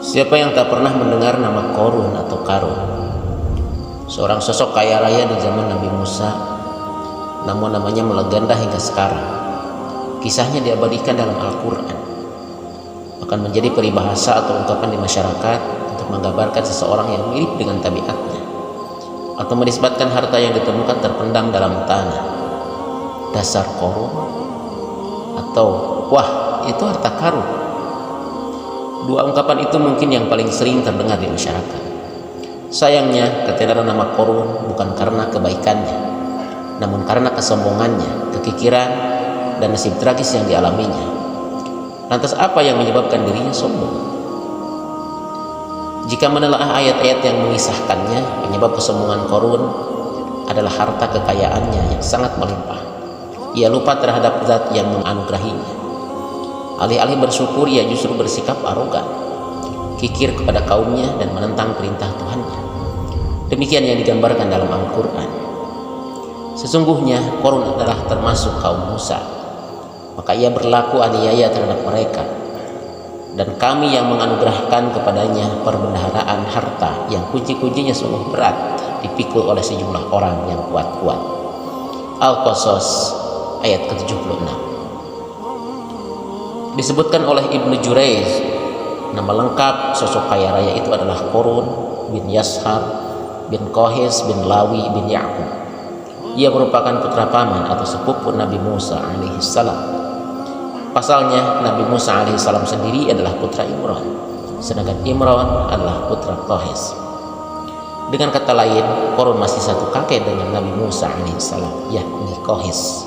Siapa yang tak pernah mendengar nama Korun atau Karun, seorang sosok kaya raya di zaman Nabi Musa, namun namanya melegenda hingga sekarang. Kisahnya diabadikan dalam Al-Quran, akan menjadi peribahasa atau ungkapan di masyarakat untuk menggambarkan seseorang yang mirip dengan tabiatnya, atau menisbatkan harta yang ditemukan terpendam dalam tanah. Dasar Korun, atau wah, itu harta karun. Dua ungkapan itu mungkin yang paling sering terdengar di masyarakat. Sayangnya, ketenaran nama Korun bukan karena kebaikannya, namun karena kesombongannya, kekikiran, dan nasib tragis yang dialaminya. Lantas apa yang menyebabkan dirinya sombong? Jika menelaah ayat-ayat yang mengisahkannya, penyebab kesombongan Korun adalah harta kekayaannya yang sangat melimpah. Ia lupa terhadap zat yang menganugerahinya. Alih-alih bersyukur, ia justru bersikap arogan, kikir kepada kaumnya dan menentang perintah Tuhannya. Demikian yang digambarkan dalam Al-Quran. Sesungguhnya Korun adalah termasuk kaum Musa, maka ia berlaku aniaya terhadap mereka, dan kami yang menganugerahkan kepadanya perbendaharaan harta yang kunci-kuncinya sungguh berat dipikul oleh sejumlah orang yang kuat-kuat. Al-Qasas ayat ke-76. Disebutkan oleh Ibnu Jurayj, nama lengkap sosok kaya raya itu adalah Korun bin Yashar bin Kohis bin Lawi bin Ya'qub. Ia merupakan putra paman atau sepupu Nabi Musa alaihissalam. Pasalnya, Nabi Musa alaihissalam sendiri adalah putra Imran, sedangkan Imran adalah putra Kohis. Dengan kata lain, Korun masih satu kakek dengan Nabi Musa alaihissalam, yakni Kohis.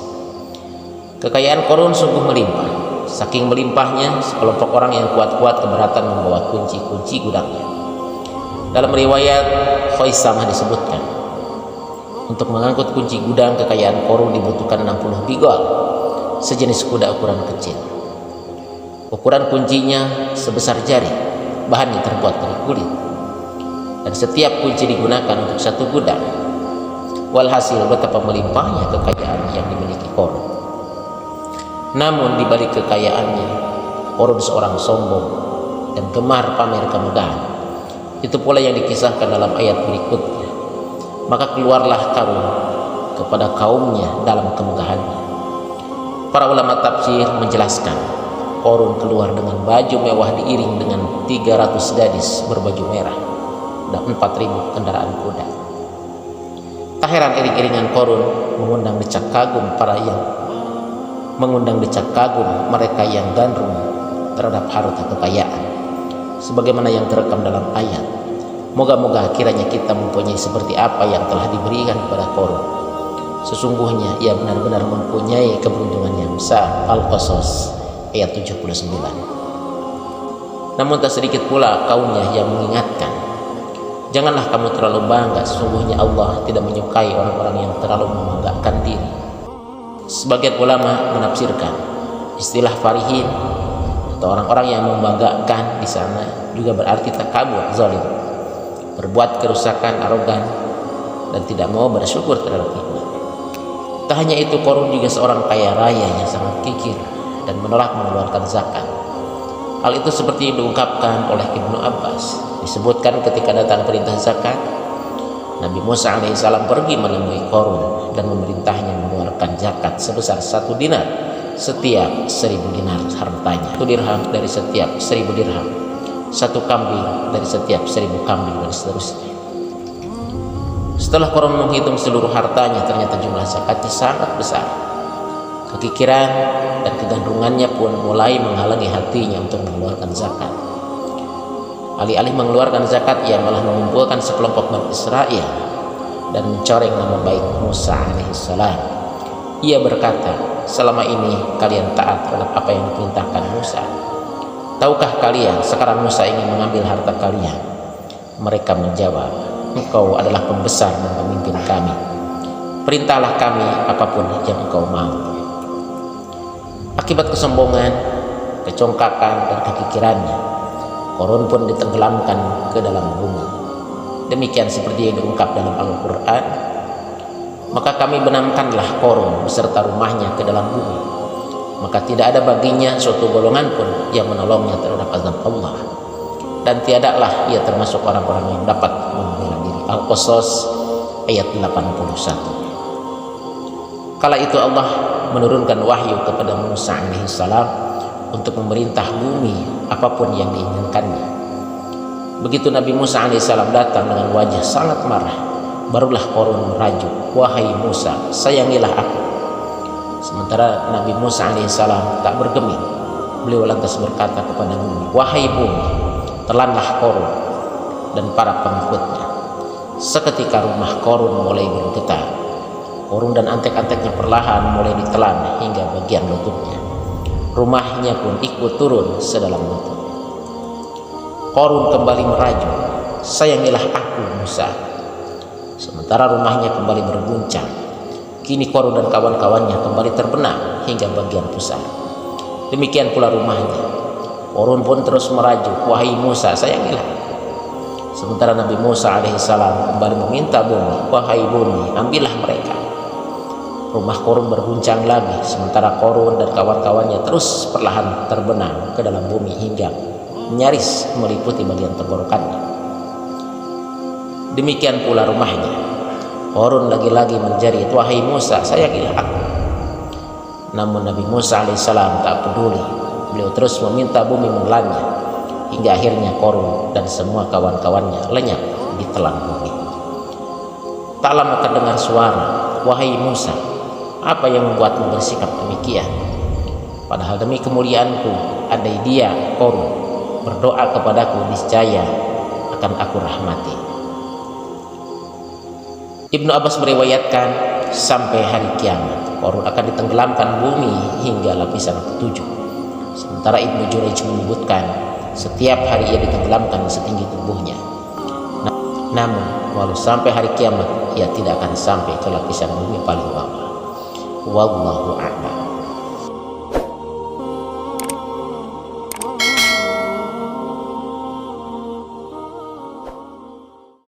Kekayaan Korun sungguh melimpah. Saking melimpahnya, sekelompok orang yang kuat-kuat keberatan membawa kunci-kunci gudangnya. Dalam riwayat Khaisamah disebutkan, untuk mengangkut kunci gudang kekayaan Korun dibutuhkan 60 bigol, sejenis kuda ukuran kecil. Ukuran kuncinya sebesar jari, bahannya terbuat dari kulit, dan setiap kunci digunakan untuk satu gudang. Walhasil, betapa melimpahnya kekayaan yang dimiliki Korun. Namun di balik kekayaannya, Korun seorang sombong dan gemar pamer kemegahan. Itu pula yang dikisahkan dalam ayat berikutnya. Maka keluarlah Korun kepada kaumnya dalam kemegahannya. Para ulama tafsir menjelaskan, Korun keluar dengan baju mewah diiring dengan 300 gadis berbaju merah dan 4.000 kendaraan kuda. Tak heran iring-iringan Korun mengundang decak kagum mereka yang gandrung terhadap harta kekayaan, sebagaimana yang terekam dalam ayat. Moga-moga kiranya kita mempunyai seperti apa yang telah diberikan kepada Korun. Sesungguhnya ia benar-benar mempunyai keberuntungan yang besar. Al-Qasas ayat 79. Namun tak sedikit pula kaumnya yang mengingatkan, janganlah kamu terlalu bangga, sesungguhnya Allah tidak menyukai orang-orang yang terlalu membanggakan diri. Sebagian ulama menafsirkan istilah farihin atau orang-orang yang membanggakan di sana juga berarti takabur, zalim, berbuat kerusakan, arogan, dan tidak mau bersyukur terhadap nikmat. Tak hanya itu, Korun juga seorang kaya raya yang sangat kikir dan menolak mengeluarkan zakat. Hal itu seperti diungkapkan oleh Ibnu Abbas. Disebutkan ketika datang perintah zakat, Nabi Musa alaihissalam pergi menemui Korun dan memerintahnya mengeluarkan zakat sebesar 1 dinar setiap 1000 dinar hartanya, 1 dirham dari setiap 1000 dirham, 1 kambing dari setiap 1000 kambing, dan seterusnya. Setelah Korun menghitung seluruh hartanya, ternyata jumlah zakatnya sangat besar. Kekikiran dan kegandrungannya pun mulai menghalangi hatinya untuk mengeluarkan zakat. Alih-alih mengeluarkan zakat, ia malah mengumpulkan sekelompok Bani Israel dan mencoreng nama baik Musa alaihissalam. Ia berkata, selama ini kalian taat terhadap apa yang diperintahkan Musa. Tahukah kalian sekarang Musa ingin mengambil harta kalian? Mereka menjawab, engkau adalah pembesar dan pemimpin kami. Perintahlah kami apapun yang engkau mau. Akibat kesombongan, kecongkakan, dan kekikirannya, Korun pun ditenggelamkan ke dalam bumi. Demikian seperti yang diungkap dalam Al-Quran, maka kami benamkanlah Korun beserta rumahnya ke dalam bumi, maka tidak ada baginya suatu golongan pun yang menolongnya terhadap azab Allah. dan tiadalah ia termasuk orang-orang yang dapat membela diri. Al-Qasas ayat 81. Kala itu Allah menurunkan wahyu kepada Musa alaihissalam untuk memerintah bumi apapun yang diinginkannya. Begitu Nabi Musa alaihissalam datang dengan wajah sangat marah, barulah Qarun merajuk, "Wahai Musa, sayangilah aku." Sementara Nabi Musa alaihissalam tak bergeming, beliau lantas berkata kepada bumi, "Wahai bumi, telanlah Qarun dan para pengikutnya." Seketika rumah Qarun mulai bergetar. Qarun dan antek-anteknya perlahan mulai ditelan hingga bagian lututnya. Rumahnya pun ikut turun sedalam lutut. Qarun kembali merajuk, "Sayangilah aku Musa." Sementara rumahnya kembali berguncang. Kini Qarun dan kawan-kawannya kembali terbenam hingga bagian pusar. Demikian pula rumahnya. Qarun pun terus merajuk, "Wahai Musa, sayangilah." Sementara Nabi Musa alaihissalam kembali meminta bumi, "Wahai bumi, ambillah mereka." Rumah Qarun berguncang lagi, sementara Qarun dan kawan-kawannya terus perlahan terbenam ke dalam bumi hingga nyaris meliputi bagian tenggorokannya. Demikian pula rumahnya. Qarun lagi-lagi menjerit, "Wahai Musa, sayangilah aku." Namun Nabi Musa alaihissalam tak peduli. Beliau terus meminta bumi menelannya hingga akhirnya Qarun dan semua kawan-kawannya lenyap di telan bumi. Tak lama terdengar suara, "Wahai Musa, apa yang membuatmu bersikap demikian? Padahal demi kemuliaanku, andai dia, Qarun, berdoa kepadaku, niscaya akan aku rahmati." Ibnu Abbas meriwayatkan, sampai hari kiamat Qarun akan ditenggelamkan bumi hingga lapisan ketujuh. Sementara Ibnu Jurayj menyebutkan, setiap hari ia ditenggelamkan setinggi tubuhnya. Namun walau sampai hari kiamat, ia tidak akan sampai ke lapisan bumi paling bawah. Wallahu a'lam.